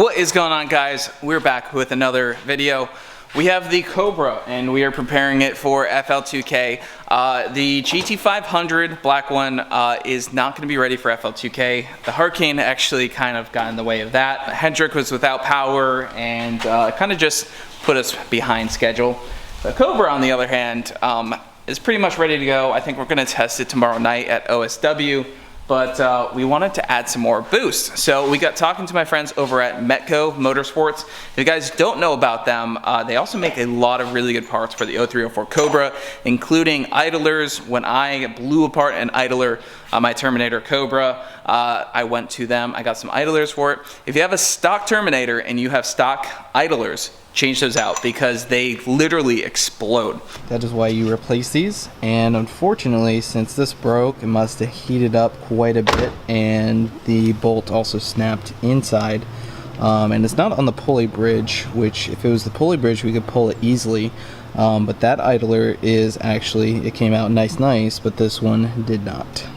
What is going on, guys? We're back with another video. We have the Cobra and we are preparing it for FL2K. The GT500 black one is not going to be ready for FL2K. The Hurricane actually kind of got in the way of that. Hendrick was without power and kind of just put us behind schedule. The Cobra, on the other hand, is pretty much ready to go. I think we're going to test it tomorrow night at OSW. But we wanted to add some more boost. So we got talking to my friends over at Metco Motorsports. If you guys don't know about them, they also make a lot of really good parts for the 0304 Cobra, including idlers. When I blew apart an idler on my Terminator Cobra, I went to them. I got some idlers for it. If you have a stock Terminator and you have stock idlers, change those out because they literally explode. That is why you replace these, and unfortunately, since this broke, it must have heated up quite a bit and the bolt also snapped inside. And it's not on the pulley bridge, which if it was the pulley bridge we could pull it easily, but that idler is actually, it came out nice, but this one did not.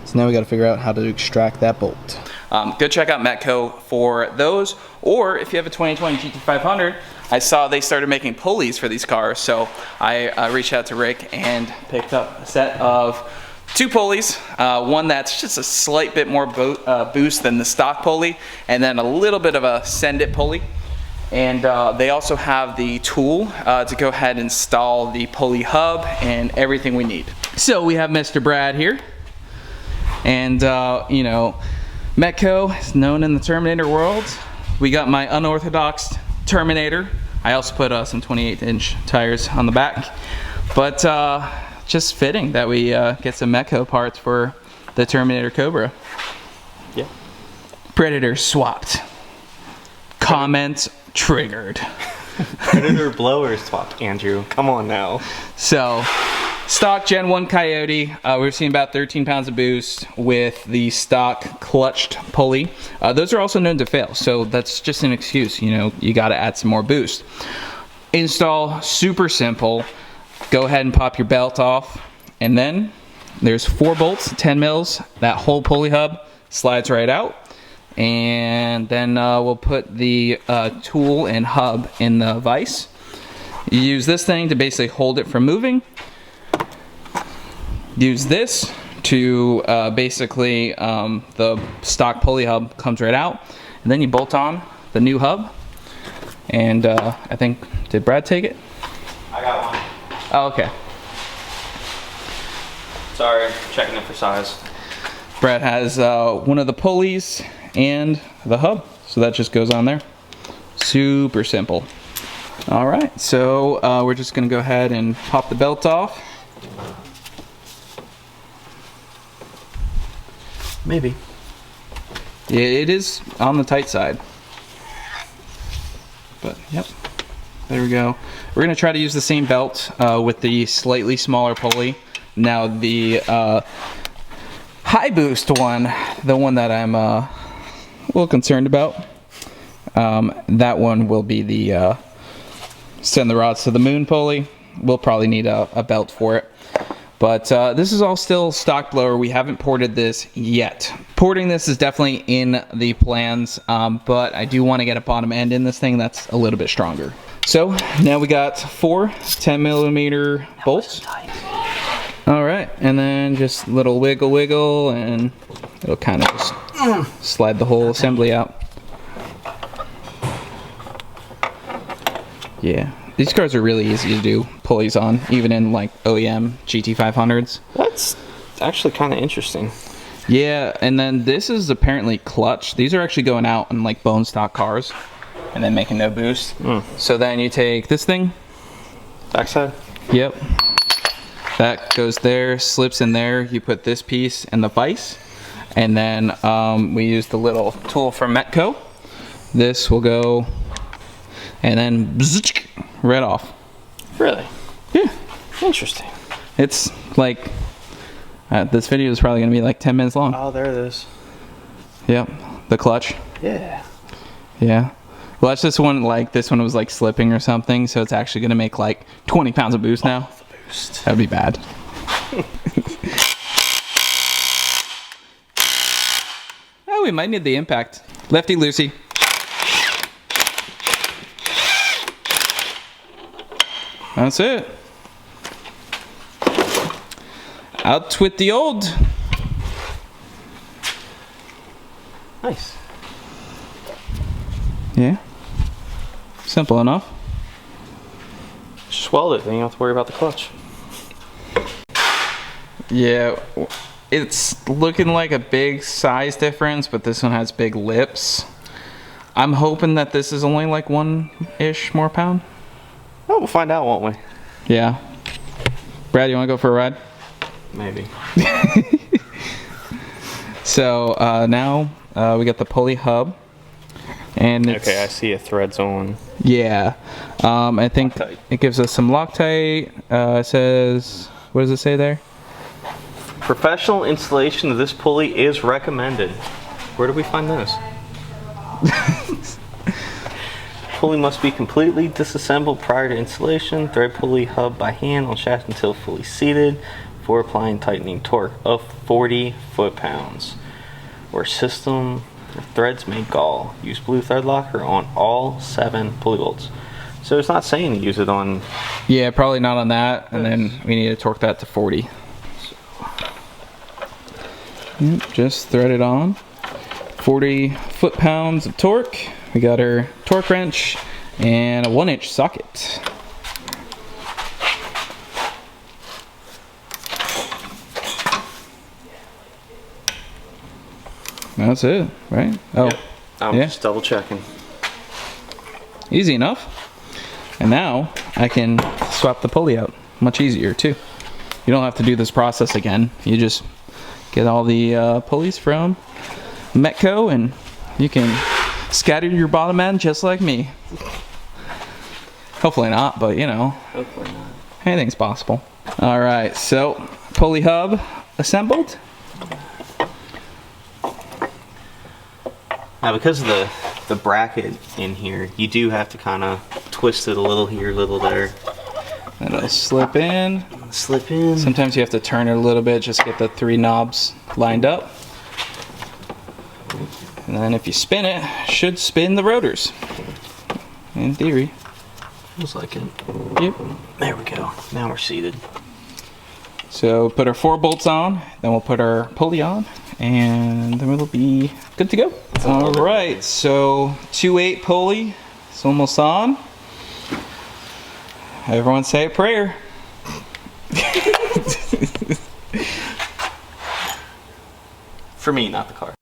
So now we got to figure out how to extract that bolt. Go check out Metco for those, or if you have a 2020 GT500, I saw they started making pulleys for these cars, so I reached out to Rick and picked up a set of 2 pulleys, one that's just a slight bit more boost than the stock pulley, and then a little bit of a send it pulley. And they also have the tool to go ahead and install the pulley hub and everything we need. So we have Mr. Brad here, and you know, Metco is known in the Terminator world. We got my unorthodox Terminator. I also put some 28-inch tires on the back. But just fitting that we get some Metco parts for the Terminator Cobra. Yeah. Predator swapped. Comments triggered. Predator blower swapped, Andrew. Come on now. So, stock Gen 1 Coyote, we're seeing about 13 pounds of boost with the stock clutched pulley. Those are also known to fail, so that's just an excuse. You know, you got to add some more boost. Install, super simple. Go ahead and pop your belt off, and then there's 4 bolts, 10 mils. That whole pulley hub slides right out, and then we'll put the tool and hub in the vise. You use this thing to basically hold it from moving. Use this to basically the stock pulley hub comes right out, and then you bolt on the new hub. And I think, did Brad take it? I got one. Oh, okay. Sorry, checking it for size. Brad has one of the pulleys and the hub, so that just goes on there. Super simple. All right, so we're just gonna go ahead and pop the belt off. Maybe. Yeah, it is on the tight side. But, yep. There we go. We're going to try to use the same belt with the slightly smaller pulley. Now, the high boost one, the one that I'm a little concerned about, that one will be the send the rods to the moon pulley. We'll probably need a belt for it. But this is all still stock blower. We haven't ported this yet. Porting this is definitely in the plans, but I do want to get a bottom end in this thing that's a little bit stronger. So now we got 4 10mm bolts. All right, and then just a little wiggle, and it'll kind of just slide the whole assembly out. Yeah. These cars are really easy to do pulleys on, even in like OEM GT500s. That's actually kind of interesting. Yeah, and then this is apparently clutch. These are actually going out on like bone stock cars and then making no boost. So then you take this thing. Backside? Yep. That goes there, slips in there. You put this piece in the vise. And then we use the little tool from Metco. This will go, and then bzzz, right off. Really? Yeah. Interesting. It's like, this video is probably going to be like 10 minutes long. Oh, there it is. Yep. The clutch. Yeah. Yeah. Well, that's this one, like, this one was like slipping or something, so it's actually going to make like 20 pounds of boost now. The boost. That would be bad. Oh, we might need the impact. Lefty loosey. That's it. Out with the old. Nice. Yeah. Simple enough. Just weld it, then you don't have to worry about the clutch. Yeah, it's looking like a big size difference, but this one has big lips. I'm hoping that this is only like 1-ish more pound. Oh, we'll find out, won't we? Yeah. Brad, you want to go for a ride? Maybe. So now we got the pulley hub, and it's, Okay, I see a threads on. yeah. I think Loctite. it gives us some Loctite. It says, what does it say there? Professional installation of this pulley is recommended. Where do we find this? Pulley must be completely disassembled prior to installation. Thread pulley hub by hand on shaft until fully seated for applying tightening torque of 40 foot-pounds. Or system threads may gall. Use blue thread locker on all 7 pulley bolts. So it's not saying to use it on. Yeah, probably not on that, and then we need to torque that to 40. Yep, just thread it on. 40 foot-pounds of torque. We got our torque wrench and a 1-inch socket. That's it, right? Oh, Yep. I'm yeah. just double checking. Easy enough. And now I can swap the pulley out. Much easier too. You don't have to do this process again. You just get all the pulleys from Metco and you can scatter your bottom end just like me. Hopefully not, but you know, Hopefully not. anything's possible. All right, so pulley hub assembled. Now, because of the bracket in here, you do have to kind of twist it a little here, a little there. And it'll slip in. Slip in. Sometimes you have to turn it a little bit just to get the 3 knobs lined up. And then if you spin it, it should spin the rotors. In theory. Feels like it. Yep. There we go. Now we're seated. So put our 4 bolts on, then we'll put our pulley on, and then we'll be good to go. All right, so 2/8 pulley, it's almost on. Everyone say a prayer. For me, not the car.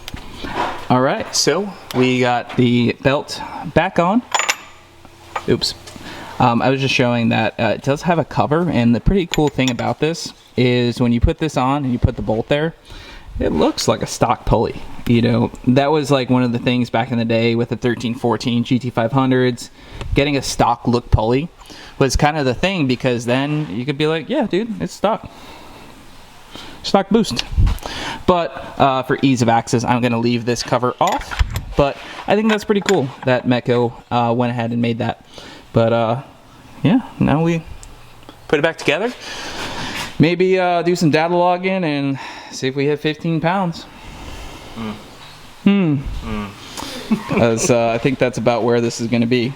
All right, so we got the belt back on. Oops. I was just showing that it does have a cover, and the pretty cool thing about this is when you put this on and you put the bolt there, it looks like a stock pulley. You know, that was like one of the things back in the day with the 1314 GT500s. Getting a stock look pulley was kind of the thing, because then you could be like, yeah, dude, it's stock. Stock boost. But for ease of access, I'm going to leave this cover off. But I think that's pretty cool that Metco went ahead and made that. But yeah, now we put it back together. Maybe do some data logging and see if we hit 15 pounds. As, I think that's about where this is going to be.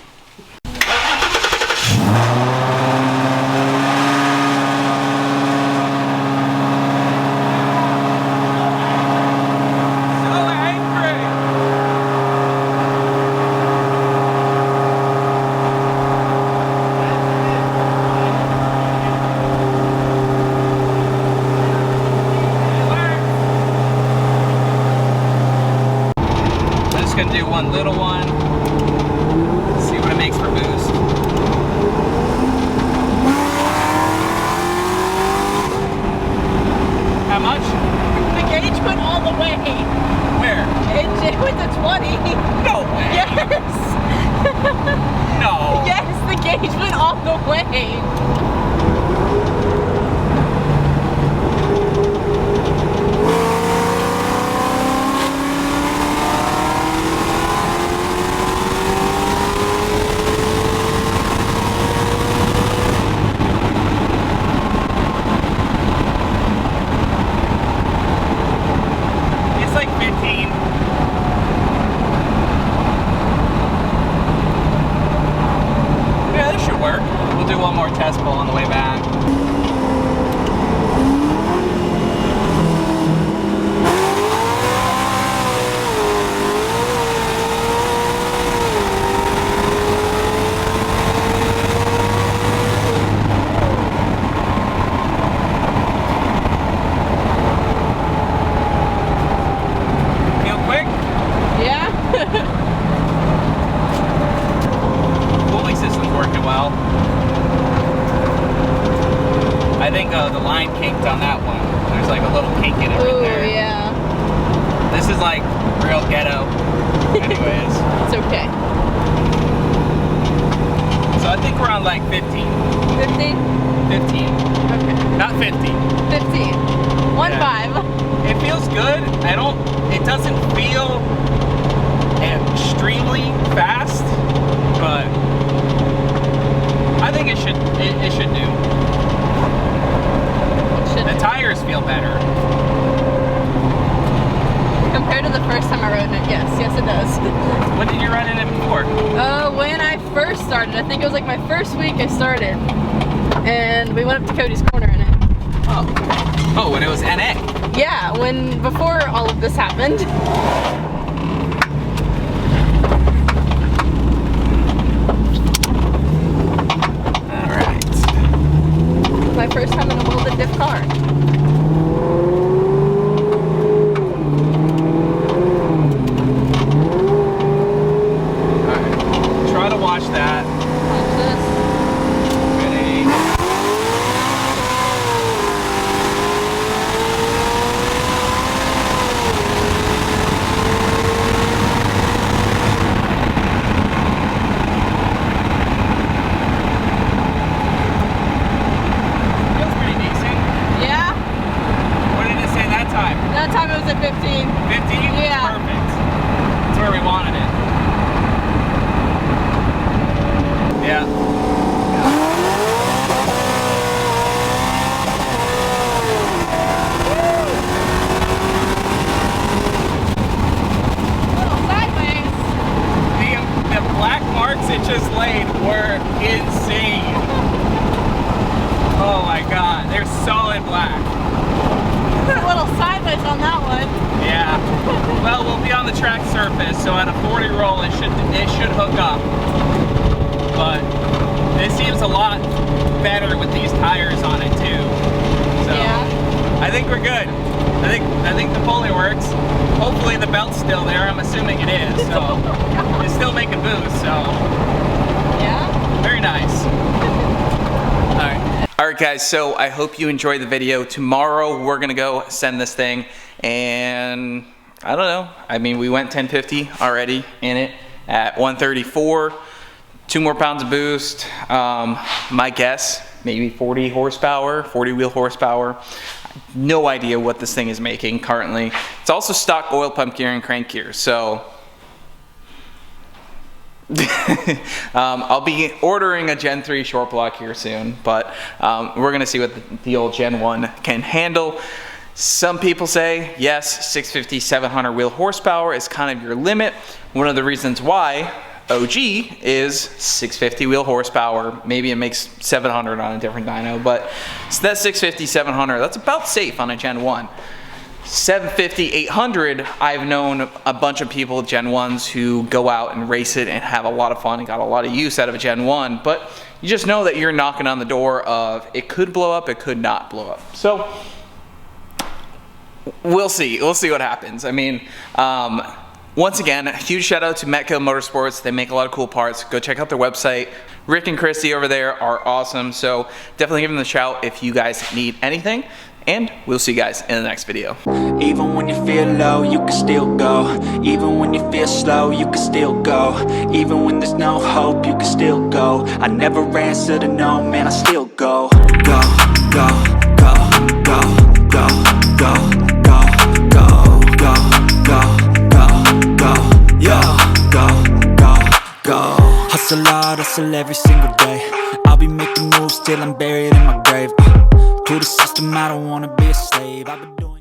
Gonna do one little one, see what it makes for boost. How much? The gauge went all the way. Where? It went to 20. No way! Yes! No! Yes, the gauge went all the way. It's like 15. Yeah, this should work. We'll do one more test decibel on the way back. Feel quick? Yeah. Cooling system's working well. I think the line kinked on that one. There's like a little kink in it right Ooh, there. yeah. This is like real ghetto. Anyways. It's okay. So I think we're on like 15. 50? 15. Okay. Not 50. 15. 1 Yeah. 5. It feels good. It doesn't feel extremely fast, but I think it should do. The tires feel better. Compared to the first time I rode in it, yes, it does. When did you ride in it before? When I first started, I think it was like my first week I started, and we went up to Cody's Corner in it. Oh, when it was NA. Yeah, before all of this happened. All right. My first time in a welded diff car. Try to watch that. Watch this. Ready? Feels pretty decent. Yeah, What did it say that time? that time it was at 15. 15? Yeah. Perfect. That's where we wanted it. Yeah. Little sideways. The black marks it just laid were insane. Oh my god, they're solid black. A little sideways on that one. Yeah. Well, we'll be on the track surface, so at a 40 roll, it should hook up. But it seems a lot better with these tires on it too. So Yeah. I think we're good. I think the pulley works. Hopefully the belt's still there. I'm assuming it is. So it's still making boost. So Yeah. very nice. All right, guys. So I hope you enjoyed the video. Tomorrow we're gonna go send this thing, and I don't know. I mean, we went 1050 already in it at 134. 2 more pounds of boost. My guess, maybe 40 horsepower, 40 wheel horsepower. No idea what this thing is making currently. It's also stock oil pump gear and crank gear, so I'll be ordering a Gen 3 short block here soon, but we're gonna see what the old Gen 1 can handle. Some people say, yes, 650, 700 wheel horsepower is kind of your limit. One of the reasons why OG is 650 wheel horsepower. Maybe it makes 700 on a different dyno, but so that's 650, 700. That's about safe on a Gen 1. 750, 800, I've known a bunch of people with Gen 1s who go out and race it and have a lot of fun and got a lot of use out of a Gen 1, but you just know that you're knocking on the door of it could blow up, it could not blow up. So we'll see what happens. I mean, once again, a huge shout out to Metco Motorsports. They make a lot of cool parts. Go check out their website. Rick and Christy over there are awesome. So definitely give them a shout if you guys need anything. And we'll see you guys in the next video. Even when you feel low, you can still go. Even when you feel slow, you can still go. Even when there's no hope, you can still go. I never answer to no, man, I still go. Go, go, go, go, go, go, go, go, go, go, go, go, yo, go, go, go. Hustle hard, hustle every single day. I'll be making moves till I'm buried in my grave. To the system, I don't wanna be a slave. I've been doing